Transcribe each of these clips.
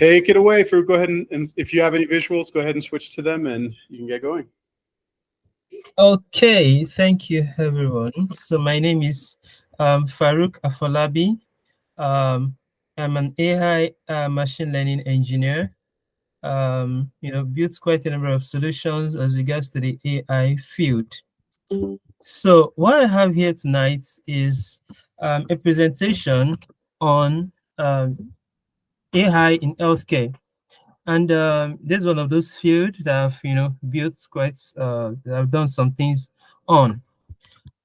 Take it away, Farouk. Go ahead and if you have any visuals, go ahead and switch to them and you can get going. Okay, thank you, everyone. So my name is Farouk Afolabi. I'm an AI machine learning engineer. Built quite a number of solutions as regards to the AI field. So what I have here tonight is a presentation on AI in healthcare. And this is one of those fields that I've, built quite, that I've done some things on.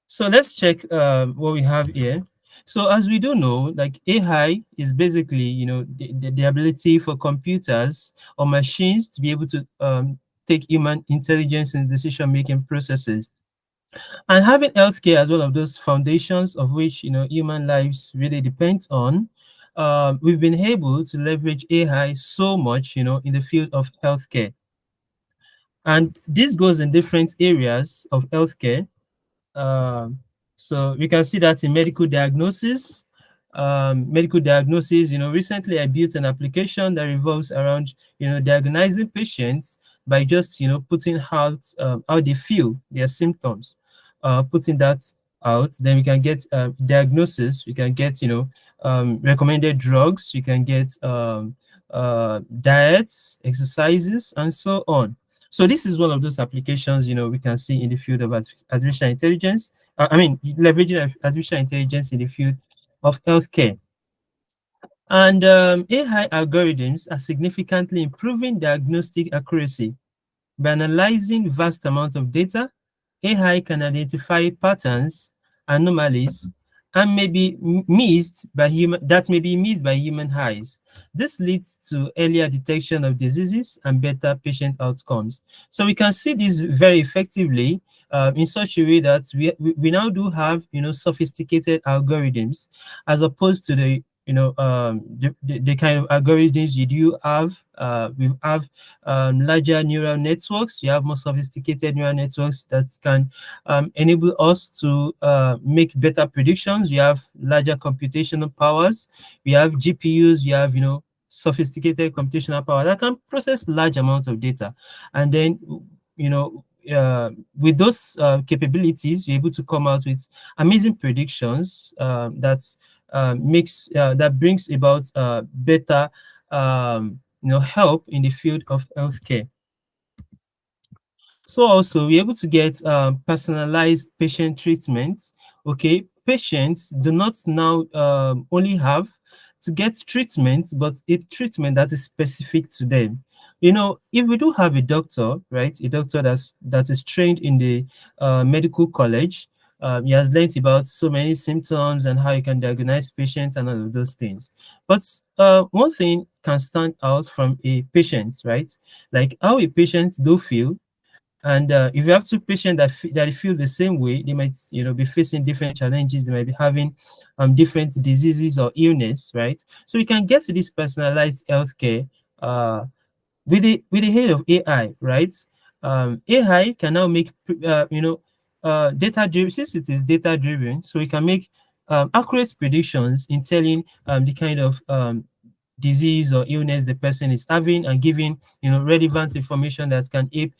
So let's check what we have here. So as we do know, like AI is basically, the ability for computers or machines to be able to take human intelligence in decision-making processes. And having healthcare as one of those foundations of which, human lives really depends on, we've been able to leverage AI so much, in the field of healthcare. And this goes in different areas of healthcare. Um, so we can see that in medical diagnosis. Recently I built an application that revolves around, diagnosing patients by just, putting out how they feel, their symptoms, putting that out. Then we can get diagnosis. We can get, recommended drugs. We can get diets, exercises, and so on. So this is one of those applications, we can see in the field of artificial intelligence. Leveraging artificial intelligence in the field of healthcare. And AI algorithms are significantly improving diagnostic accuracy. By analyzing vast amounts of data, AI can identify patterns, anomalies, and may be missed by human eyes. This leads to earlier detection of diseases and better patient outcomes. So we can see this very effectively in such a way that we now do have sophisticated algorithms as opposed to the kind of algorithms you do have. We have larger neural networks. We have more sophisticated neural networks that can enable us to make better predictions. We have larger computational powers. We have GPUs. We have sophisticated computational power that can process large amounts of data, and then with those capabilities, you're able to come out with amazing predictions that brings about better help in the field of healthcare. So also we're able to get personalized patient treatments. Okay, patients do not now only have to get treatment, but a treatment that is specific to them. If we do have a doctor, right, a doctor that is trained in the medical college, he has learned about so many symptoms and how you can diagnose patients and all of those things. But one thing can stand out from a patient, right? Like how a patient do feel. And if you have two patients that feel the same way, they might, be facing different challenges. They might be having different diseases or illness, right? So we can get to this personalized healthcare with the help of AI, right? AI can now make data driven. Since it is data driven, so we can make accurate predictions in telling the kind of disease or illness the person is having, and giving relevant information that can aid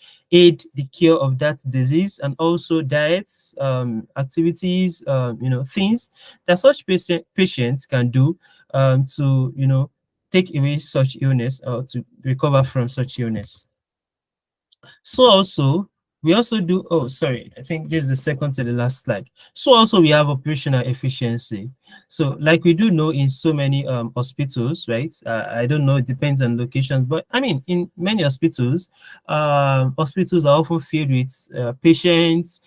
the cure of that disease, and also diets, activities, things that such patients can do to take away such illness or to recover from such illness. So also, we also do, oh, sorry, I think this is the second to the last slide. So also we have operational efficiency. So like we do know in so many hospitals, right? I don't know, it depends on locations, but I mean, in many hospitals, hospitals are often filled with patients.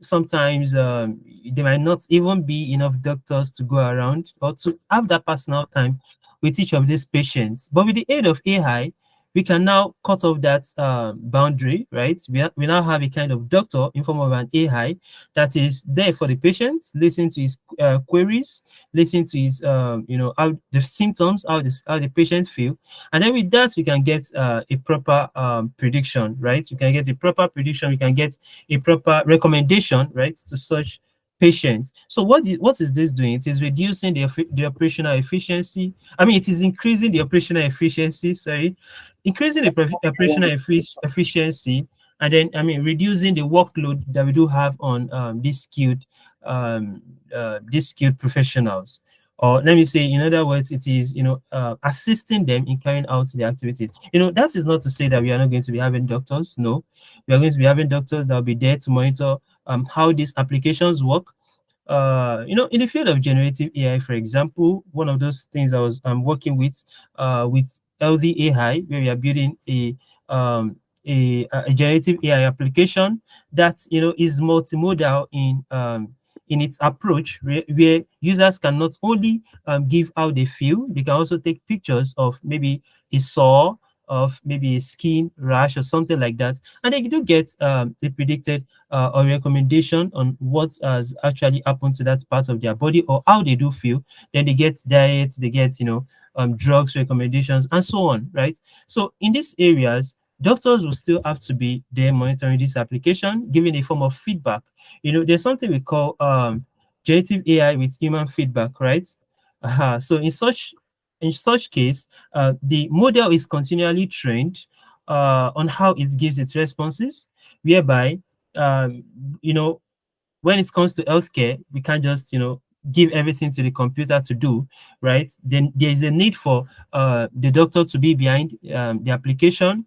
Sometimes there might not even be enough doctors to go around or to have that personal time with each of these patients. But with the aid of AI, we can now cut off that boundary, right? We now have a kind of doctor in form of an AI that is there for the patient, listen to his queries, listen to his, how the symptoms, how the patient feel. And then with that, we can get a proper prediction, right? We can get a proper prediction, we can get a proper recommendation, right, to such patients. So what is this doing? It is reducing the operational efficiency. I mean, it is increasing the operational efficiency. Sorry, increasing the operational efficiency, and then I mean reducing the workload that we do have on these skilled professionals. Or let me say, in other words, it is assisting them in carrying out the activities. That is not to say that we are not going to be having doctors. No, we are going to be having doctors that will be there to monitor how these applications work. In the field of generative AI, for example, one of those things I was working with LDAI, where we are building a generative AI application that is multimodal in its approach, where users can not only give how they feel, they can also take pictures of maybe a sore, of maybe a skin rash or something like that, and they do get the predicted or recommendation on what has actually happened to that part of their body or how they do feel. Then they get diets, they get drugs recommendations and so on, right? So in these areas, doctors will still have to be there monitoring this application, giving a form of feedback. There's something we call generative AI with human feedback, right? So in such case, the model is continually trained on how it gives its responses, whereby um, you know when it comes to healthcare, we can't just give everything to the computer to do, right? Then there is a need for the doctor to be behind the application,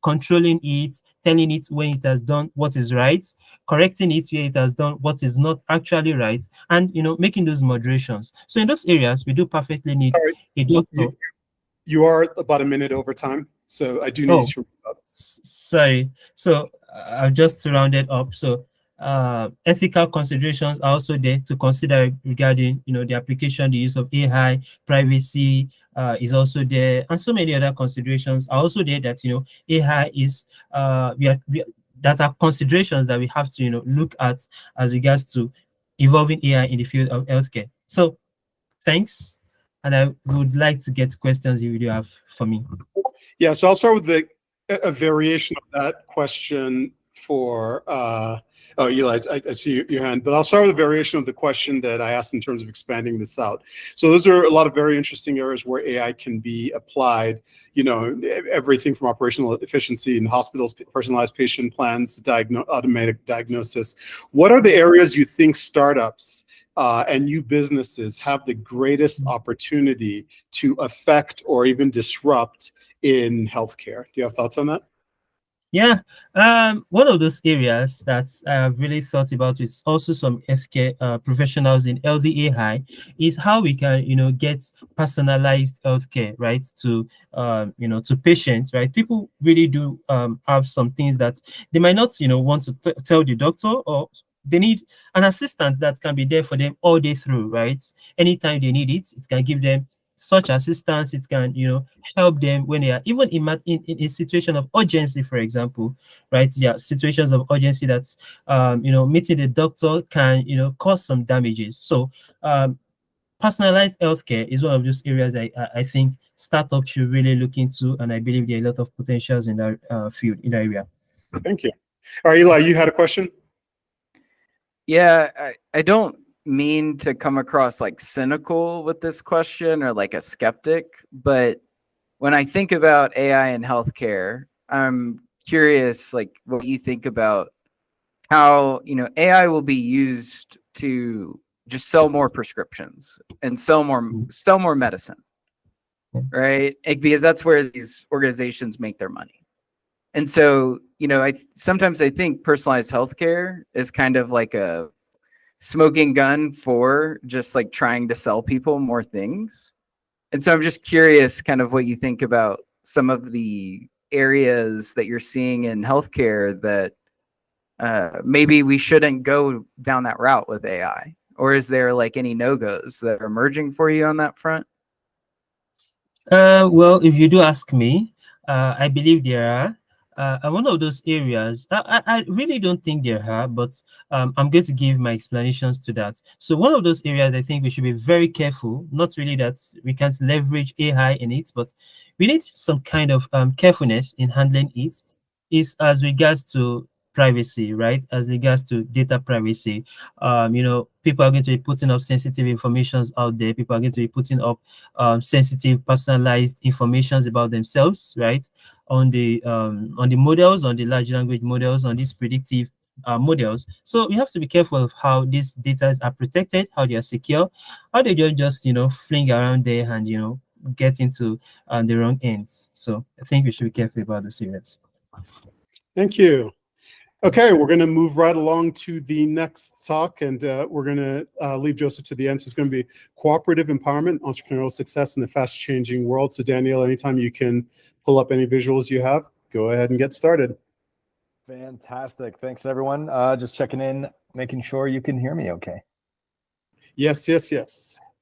controlling it, telling it when it has done what is right, correcting it where it has done what is not actually right, and making those moderations. So in those areas, we do perfectly need Sorry, a doctor. you are about a minute over time, so I do need you Oh, to wrap up. sorry. So I've just rounded up. So ethical considerations are also there to consider regarding, the application, the use of AI, privacy is also there, and so many other considerations are also there that, AI is, that are considerations that we have to, look at as regards to evolving AI in the field of healthcare. So thanks. And I would like to get questions if you do have for me. Yeah, so I'll start with a variation of that question for Eli, I see your hand, but I'll start with a variation of the question that I asked in terms of expanding this out. So those are a lot of very interesting areas where AI can be applied, everything from operational efficiency in hospitals, personalized patient plans, automatic diagnosis. What are the areas you think startups and new businesses have the greatest opportunity to affect or even disrupt in healthcare? Do you have thoughts on that? Yeah, one of those areas that I've really thought about with also some healthcare professionals in LDAI is how we can, get personalized healthcare, right, to patients, right? People really do have some things that they might not, want to tell the doctor, or they need an assistant that can be there for them all day through, right? Anytime they need it, it can give them such assistance. It can, help them when they are even in a situation of urgency, for example, right? Yeah, situations of urgency that meeting the doctor can cause some damages. So personalized healthcare is one of those areas I think startups should really look into, and I believe there are a lot of potentials in that field, in that area. Thank you. All right, Eli, you had a question? Yeah, I don't mean to come across like cynical with this question or like a skeptic, but when I think about AI in healthcare, I'm curious like what you think about how, AI will be used to just sell more prescriptions and sell more medicine, right? Because that's where these organizations make their money. And so, sometimes I think personalized healthcare is kind of like a smoking gun for just like trying to sell people more things. And so I'm just curious kind of what you think about some of the areas that you're seeing in healthcare that maybe we shouldn't go down that route with AI, or is there like any no-goes that are emerging for you on that front? Well, if you do ask me, I believe there are. And one of those areas, I really don't think there are, but I'm going to give my explanations to that. So one of those areas I think we should be very careful, not really that we can't leverage AI in it, but we need some kind of carefulness in handling it, is as regards to privacy, right? As regards to data privacy, people are going to be putting up sensitive informations out there. People are going to be putting up sensitive, personalized informations about themselves, right? On the models, on the large language models, on these predictive models. So we have to be careful of how these data are protected, how they are secure, how they just fling around there and get into the wrong ends. So I think we should be careful about the serious. Thank you. Okay, we're going to move right along to the next talk, and we're going to leave Joseph to the end. So it's going to be cooperative empowerment, entrepreneurial success in the fast-changing world. So Daniel, anytime you can pull up any visuals you have, go ahead and get started. Fantastic. Thanks, everyone. Just checking in, making sure you can hear me okay. Yes, yes, yes.